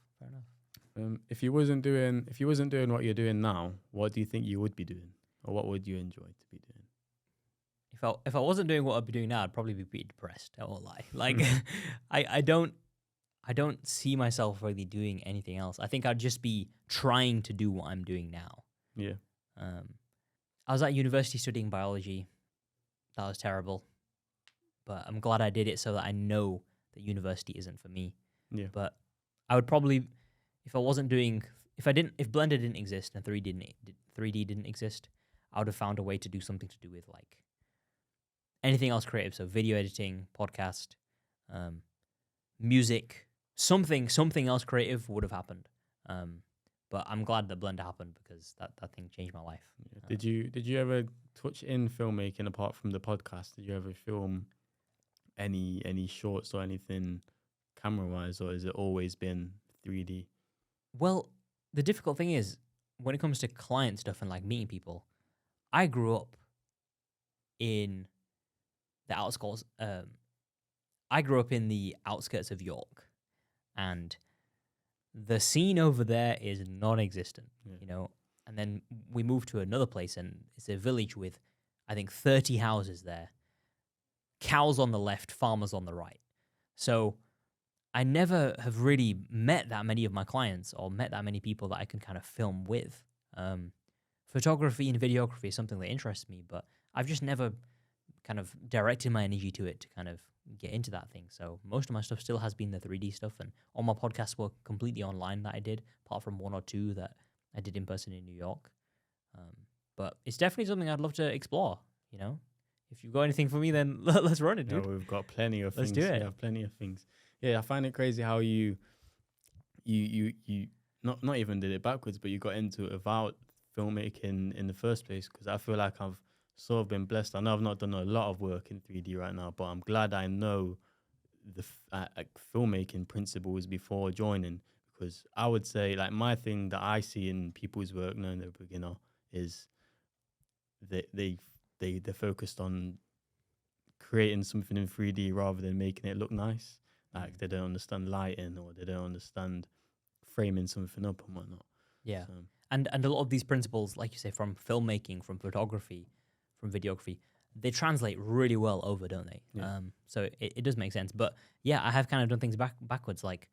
If you wasn't doing what you're doing now, what do you think you would be doing, or what would you enjoy to be doing? If I wasn't doing what I'd be doing now, I'd probably be pretty depressed. I won't lie. Like, I don't see myself really doing anything else. I think I'd just be trying to do what I'm doing now. Yeah. I was at university studying biology. That was terrible, but I'm glad I did it so that I know that university isn't for me. Yeah. But I would probably, if Blender didn't exist and 3D didn't exist, I would have found a way to do something to do with like anything else creative. So video editing, podcast, music, something else creative would have happened. But I'm glad that Blender happened because that thing changed my life. Yeah. Did you ever touch in filmmaking apart from the podcast? Did you ever film any shorts or anything camera wise, or has it always been 3D? Well, the difficult thing is when it comes to client stuff and like meeting people, I grew up in the outskirts. I grew up in the outskirts of York, and the scene over there is non-existent. And then we moved to another place, and it's a village with, I think, 30 houses there. Cows on the left, farmers on the right. So I never have really met that many of my clients or met that many people that I can kind of film with. Photography and videography is something that interests me, but I've just never kind of directed my energy to it to kind of get into that thing. So most of my stuff still has been the 3D stuff, and all my podcasts were completely online that I did, apart from one or two that I did in person in New York. But it's definitely something I'd love to explore. You know, if you've got anything for me, then let's run it, Yeah, dude. we've got plenty of Let's things. do it. Yeah, plenty of things. Yeah, I find it crazy how you not even did it backwards, but you got into it without filmmaking in the first place. Because I feel like I've sort of been blessed. I know I've not done a lot of work in 3D right now, but I'm glad I know the filmmaking principles before joining. Because I would say, like, my thing that I see in people's work, knowing they're a beginner, is they're focused on creating something in 3D rather than making it look nice. Like, they don't understand lighting, or they don't understand framing something up and whatnot. Yeah. So, And a lot of these principles, like you say, from filmmaking, from photography, from videography, they translate really well over, don't they? Yeah. So it does make sense. But yeah, I have kind of done things backwards, like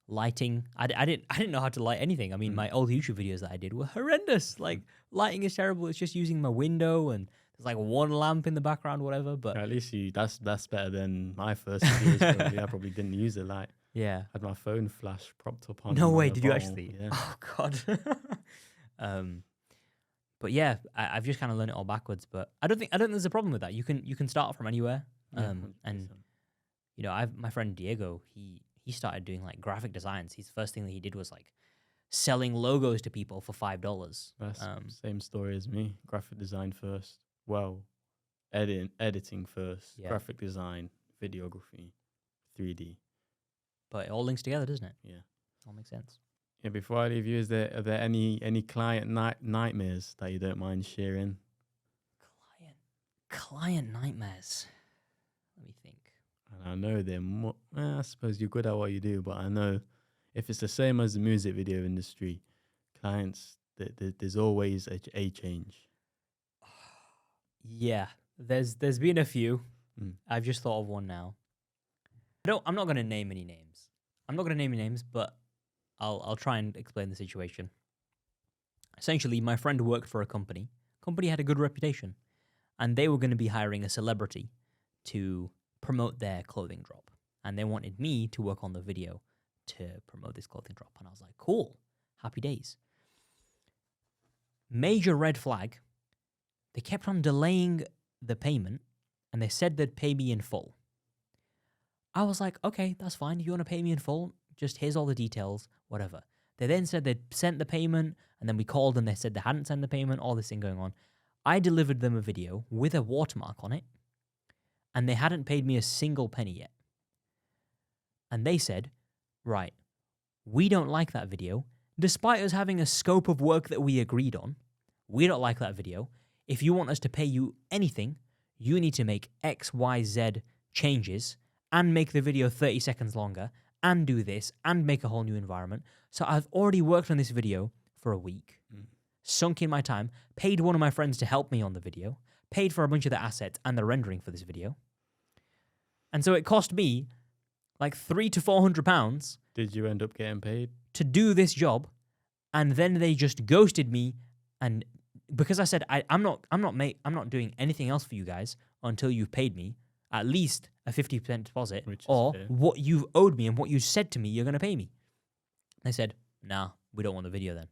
lighting. I didn't know how to light anything. I mean, my old YouTube videos that I did were horrendous. Like, lighting is terrible. It's just using my window, and there's like one lamp in the background, whatever. But at least that's better than my first videos. Probably. I probably didn't use a light. yeah. Had my phone flash propped up on. No way, my did you bottle. actually? Yeah. Oh God. But yeah, I've just kind of learned it all backwards. But I don't think there's a problem with that. You can start from anywhere. Yeah, And 100%. you know, my friend Diego, he started doing like graphic designs. His first thing that he did was like selling logos to people for $5. That's same story as me. Graphic design first. Well, editing first. Yeah. Graphic design, videography, 3D. But it all links together, doesn't it? Yeah. All makes sense. Yeah. Before I leave you, are there any client nightmares that you don't mind sharing? Client nightmares. Let me think. And I know they're more. I suppose you're good at what you do, but I know if it's the same as the music video industry, clients, there's always a change. Yeah, there's been a few. Mm. I've just thought of one now. I'm not going to name any names. But I'll try and explain the situation. Essentially, my friend worked for a company. Company had a good reputation, and they were going to be hiring a celebrity to promote their clothing drop. And they wanted me to work on the video to promote this clothing drop. And I was like, cool, happy days. Major red flag. They kept on delaying the payment, and they said they'd pay me in full. I was like, okay, that's fine. If you want to pay me in full, just here's all the details, whatever. They then said they'd sent the payment, and then we called and they said they hadn't sent the payment, all this thing going on. I delivered them a video with a watermark on it, and they hadn't paid me a single penny yet. And they said, right, we don't like that video. Despite us having a scope of work that we agreed on, we don't like that video. If you want us to pay you anything, you need to make X, Y, Z changes and make the video 30 seconds longer and do this and make a whole new environment. So I've already worked on this video for a week, sunk in my time, paid one of my friends to help me on the video, paid for a bunch of the assets and the rendering for this video. And so it cost me like £300 to £400 Did you end up getting paid? to do this job, and then they just ghosted me. And because I said I'm not doing anything else for you guys until you've paid me at least a 50% deposit, Which is or fair. what you've owed me and what you said to me you're going to pay me. They said, nah, we don't want the video then.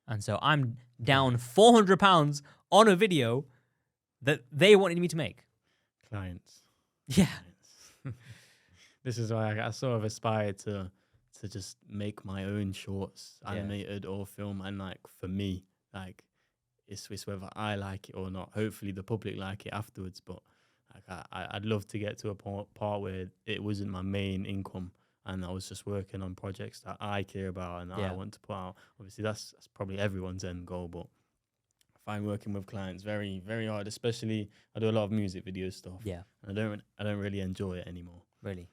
And so I'm down £400 on a video that they wanted me to make. Clients. Yeah. This is why I sort of aspire to just make my own shorts, animated or film, and like for me, like it's whether I like it or not. Hopefully the public like it afterwards, but like I'd love to get to a part where it wasn't my main income and I was just working on projects that I care about and that I want to put out. Obviously that's probably everyone's end goal, but I find working with clients very, very hard, especially I do a lot of music video stuff. Yeah. And I don't really enjoy it anymore. Really?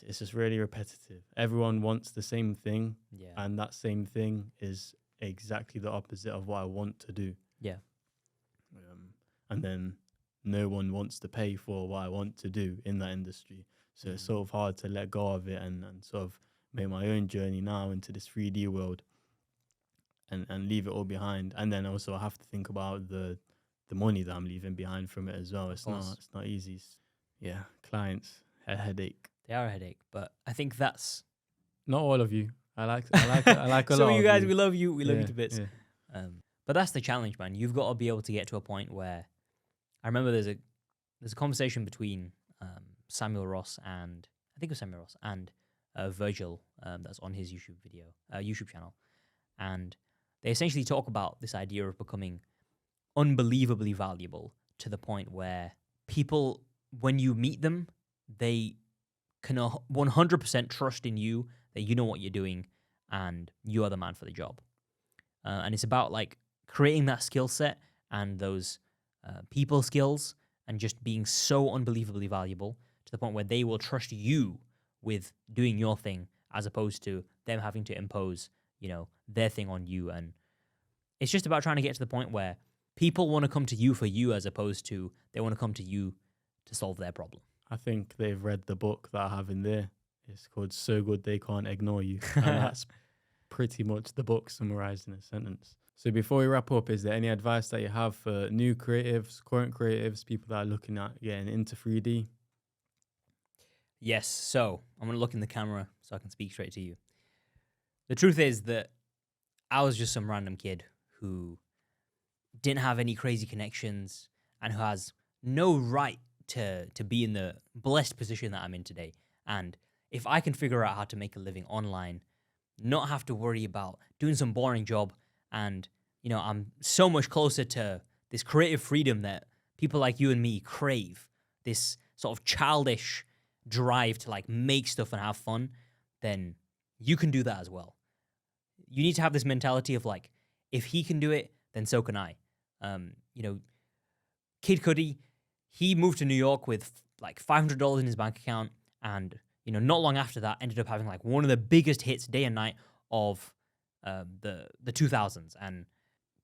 It's just really repetitive. Everyone wants the same thing, Yeah. and that same thing is exactly the opposite of what I want to do. Yeah. And then no one wants to pay for what I want to do in that industry. So it's sort of hard to let go of it and sort of make my own journey now into this 3D world and leave it all behind. And then also I have to think about the money that I'm leaving behind from it as well. It's not easy. Yeah, clients a headache. They are a headache, but I think that's Not all of you. I like a some lot of you of guys. you. We love you. We love you Yeah, to bits. yeah. But that's the challenge, man. You've got to be able to get to a point where I remember there's a conversation between Samuel Ross and I think it was Samuel Ross and Virgil that's on his YouTube channel, and they essentially talk about this idea of becoming unbelievably valuable to the point where people, when you meet them, they can 100% trust in you that you know what you're doing and you are the man for the job. And it's about like creating that skill set and those people skills and just being so unbelievably valuable to the point where they will trust you with doing your thing as opposed to them having to impose, their thing on you. And it's just about trying to get to the point where people want to come to you for you as opposed to they want to come to you to solve their problem. I think they've read the book that I have in there. It's called So Good They Can't Ignore You. And that's pretty much the book summarized in a sentence. So before we wrap up, is there any advice that you have for new creatives, current creatives, people that are looking at getting into 3D? Yes, so I'm going to look in the camera so I can speak straight to you. The truth is that I was just some random kid who didn't have any crazy connections and who has no right to be in the blessed position that I'm in today. And if I can figure out how to make a living online, not have to worry about doing some boring job, and I'm so much closer to this creative freedom that people like you and me crave, this sort of childish drive to like make stuff and have fun, then you can do that as well. You need to have this mentality of like, if he can do it, then so can I. Kid Cudi, he moved to New York with like $500 in his bank account, and not long after that, ended up having like one of the biggest hits day and night of the 2000s. And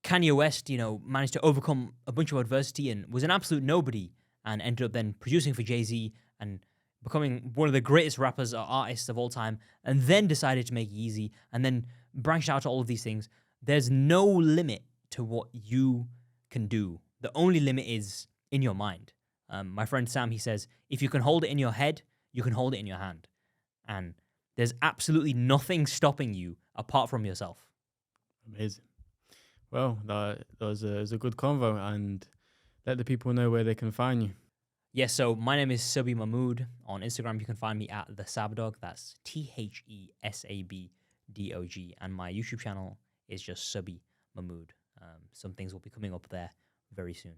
Kanye West, managed to overcome a bunch of adversity and was an absolute nobody, and ended up then producing for Jay-Z and becoming one of the greatest rappers or artists of all time, and then decided to make Yeezy, and then branched out to all of these things. There's no limit to what you can do. The only limit is in your mind. My friend Sam, he says, if you can hold it in your head, you can hold it in your hand. And there's absolutely nothing stopping you apart from yourself. Amazing. Well, that was a good convo, and let the people know where they can find you. Yes, so my name is Subi Mahmood. On Instagram, you can find me at The Sabdog. That's THESABDOG. And my YouTube channel is just Subi Mahmood. Some things will be coming up there very soon.